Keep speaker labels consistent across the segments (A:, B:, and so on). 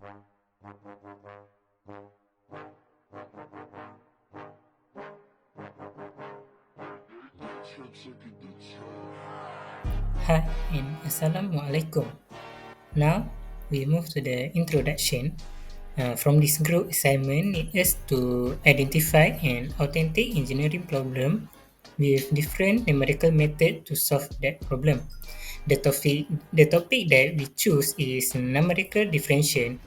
A: Hi and Assalamualaikum. Now we move to the introduction. From this group assignment is to identify an authentic engineering problem with different numerical method to solve that problem. The topic that we choose is numerical differentiation.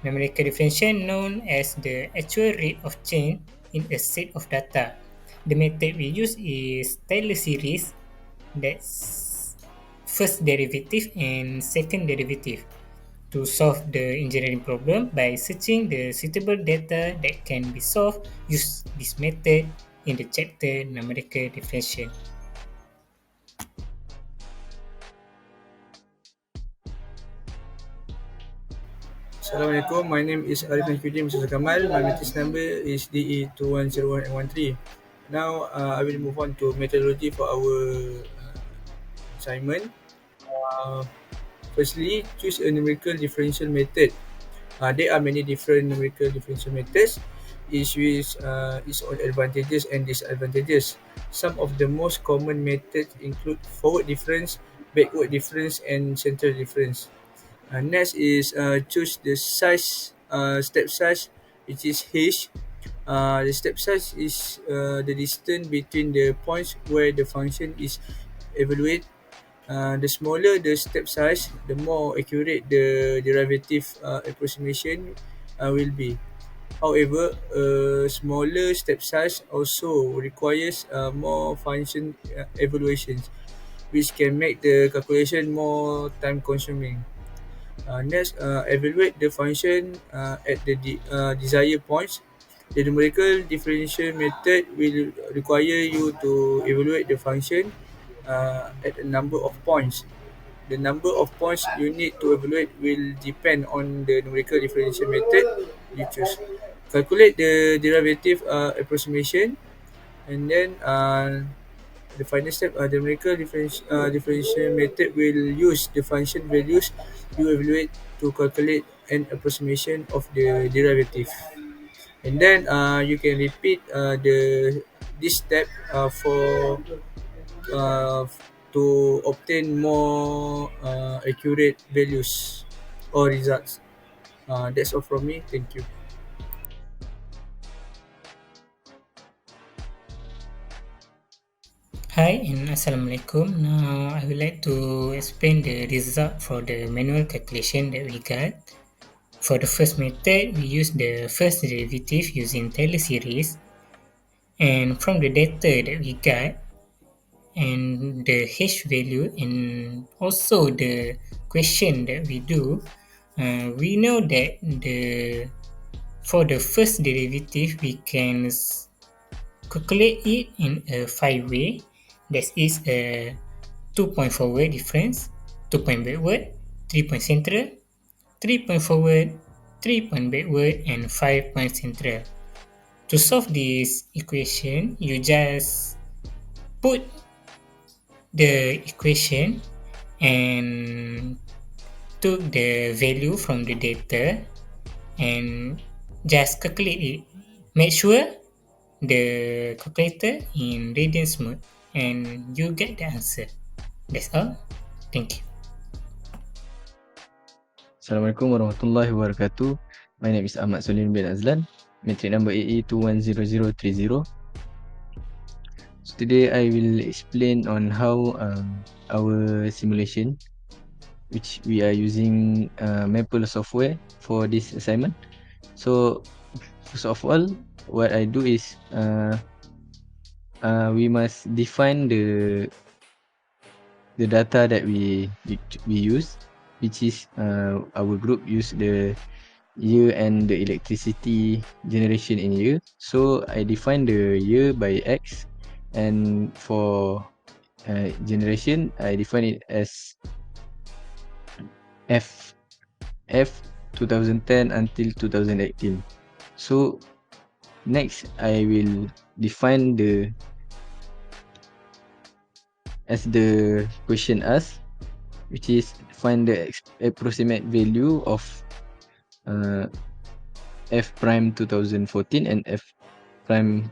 A: Numerical differentiation known as the actual rate of change in a set of data. The method we use is Taylor series, that's first derivative and second derivative, to solve the engineering problem by searching the suitable data that can be solved. Use this method in the chapter numerical differentiation.
B: Assalamualaikum. My name is Arifin Fidin Musa Kamal. My matrix number is DE210113. Now I will move on to methodology for our assignment. Uh, Firstly, choose a numerical differential method. There are many different numerical differential methods, each with its own advantages and disadvantages. Some of the most common methods include forward difference, backward difference, and central difference. Next is choose the step size, which is h. The step size is the distance between the points where the function is evaluated. The smaller the step size, the more accurate the derivative approximation will be. However, a smaller step size also requires more function evaluations, which can make the calculation more time consuming. Next, evaluate the function at the desired points. The numerical differential method will require you to evaluate the function at a number of points. The number of points you need to evaluate will depend on the numerical differential method you choose. Calculate the derivative approximation, and then the final step, the numerical differential method will use the function values you evaluate to calculate an approximation of the derivative. And then you can repeat this step for uh, to obtain more accurate values or results. That's all from me. Thank you.
A: Hi and Assalamualaikum. Now I would like to explain the result for the manual calculation that we got. For the first method, we use the first derivative using Taylor series, and from the data that we got and the h value and also the question that we do, we know that for the first derivative we can calculate it in a five way. That is a 2 point forward difference, 2 point backward, 3 point central, 3 point forward, 3 point backward, and 5 point central. To solve this equation, you just put the equation and took the value from the data and just calculate it. Make sure the calculator in radians mode and you get the answer. That's all. Thank you.
C: Assalamualaikum warahmatullahi wabarakatuh. My name is Ahmad Solim bin Azlan, matric number AE210030. So today I will explain on how our simulation, which we are using Maple software for this assignment. So first of all, what I do is we must define the data that we use, which is our group use the year and the electricity generation in year. So I define the year by X, and for generation I define it as F 2010 until 2018. So next I will define the as the question asks, which is find the approximate value of f prime 2014 and f prime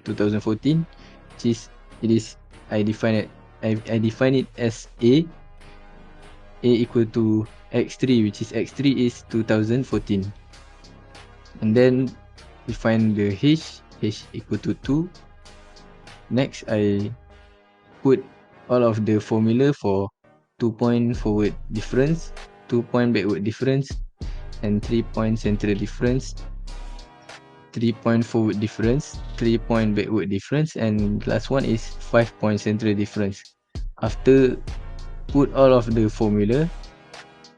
C: 2014, which is I define it as a equal to x3, which is x3 is 2014. And then we find the h equal to 2. Next, I put all of the formula for 2-point forward difference, 2-point backward difference, and 3-point central difference, 3-point forward difference, 3-point backward difference, and last one is 5-point central difference. After put all of the formula,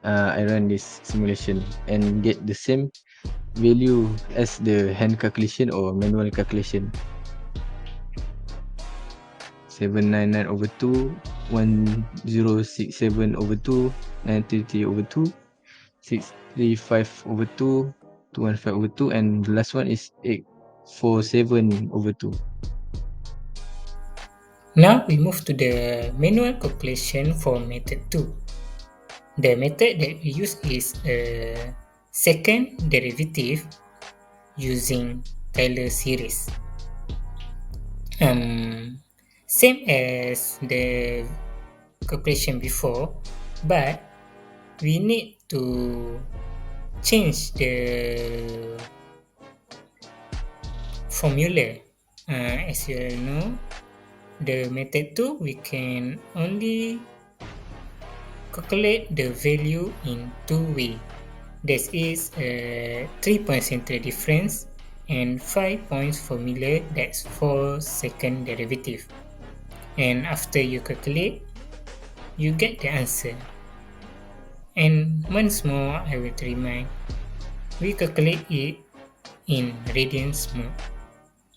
C: I run this simulation and get the same value as the hand calculation or manual calculation. 799/2, 1067/2, 933/2, 635/2, 215/2, and the last one is 847/2.
A: Now we move to the manual calculation for method 2. The method that we use is a second derivative using Taylor series. Same as the calculation before, but we need to change the formula. As you all know, the method 2 we can only calculate the value in two ways. This is a 3-point central difference and 5 points formula, that's for second derivative. And after you calculate, you get the answer. And once more, I will remind, we calculate it in radians mode.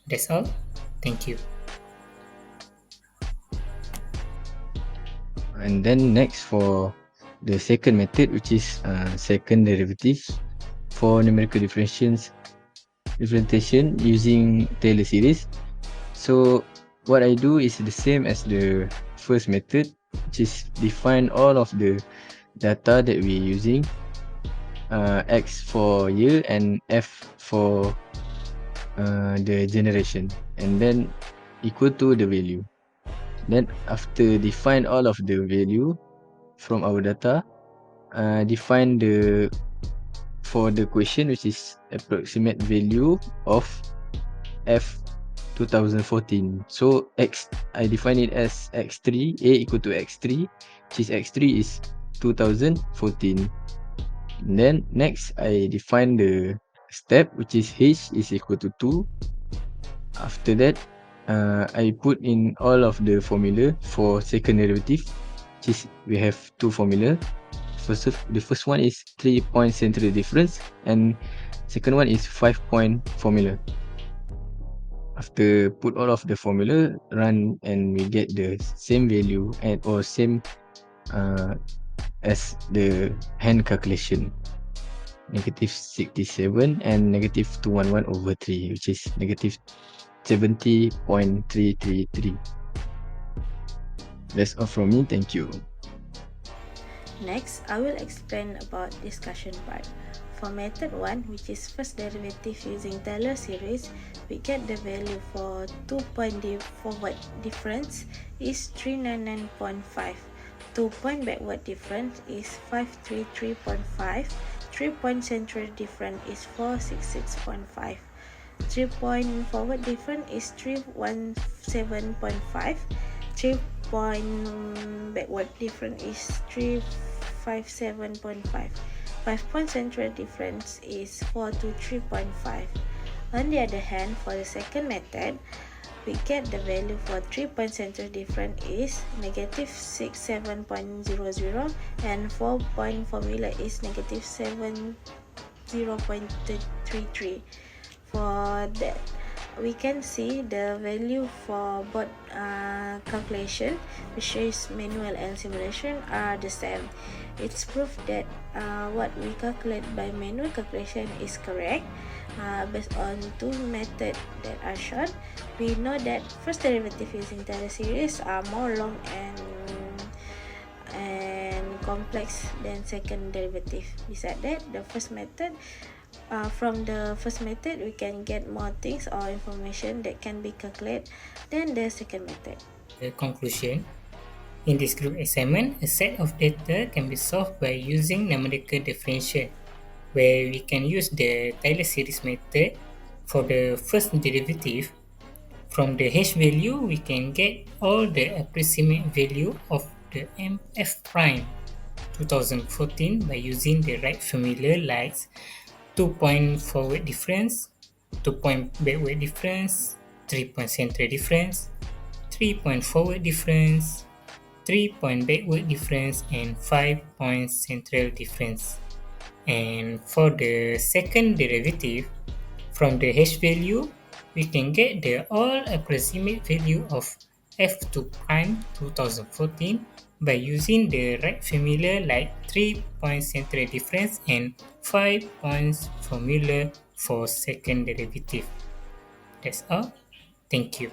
A: That's all. Thank you.
C: And then next for the second method, which is second derivative for numerical differentiation using Taylor series. So what I do is the same as the first method, which is define all of the data that we're using, x for year and f for the generation, and then equal to the value. Then after define all of the value from our data, define for the question, which is approximate value of f 2014. So I define it as x3, a equal to x3, which is x3 is 2014. And then next I define the step, which is h is equal to 2. After that, I put in all of the formula for second derivative, which is we have two formula. The first one is 3-point central difference, and second one is 5-point formula. After put all of the formula, run, and we get the same value or same as the hand calculation, -67 and -211/3, which is -70.333. That's all from me. Thank you.
D: Next, I will explain about discussion part. For method 1, which is first derivative using Taylor series, we get the value for 2-point forward difference is 399.5. 2-point backward difference is 533.5. 3-point central difference is 466.5. 3-point forward difference is 317.5. 3-point backward difference is 357.5. 5-point central difference is 423.5. On the other hand, for the second method, we get the value for 3-point central difference is -67.00 and 4-point formula is -70.33. For that, we can see the value for both calculation, which is manual and simulation, are the same. It's proof that what we calculate by manual calculation is correct. Based on two methods that are shown, we know that first derivative using Taylor series are more long and complex than second derivative. Besides that, from the first method, we can get more things or information that can be calculated than the second method.
A: The conclusion: in this group assignment, a set of data can be solved by using numerical differential, where we can use the Taylor series method for the first derivative. From the h value, we can get all the approximate value of the f prime 2014 by using the right formula like 2-point forward difference, 2-point backward difference, 3-point central difference, 3-point forward difference, 3-point backward difference, and 5-point central difference. And for the second derivative, from the h value, we can get the all approximate value of f2 prime 2014 by using the right formula like 3-point central difference and 5 points formula for second derivative. That's all. Thank you.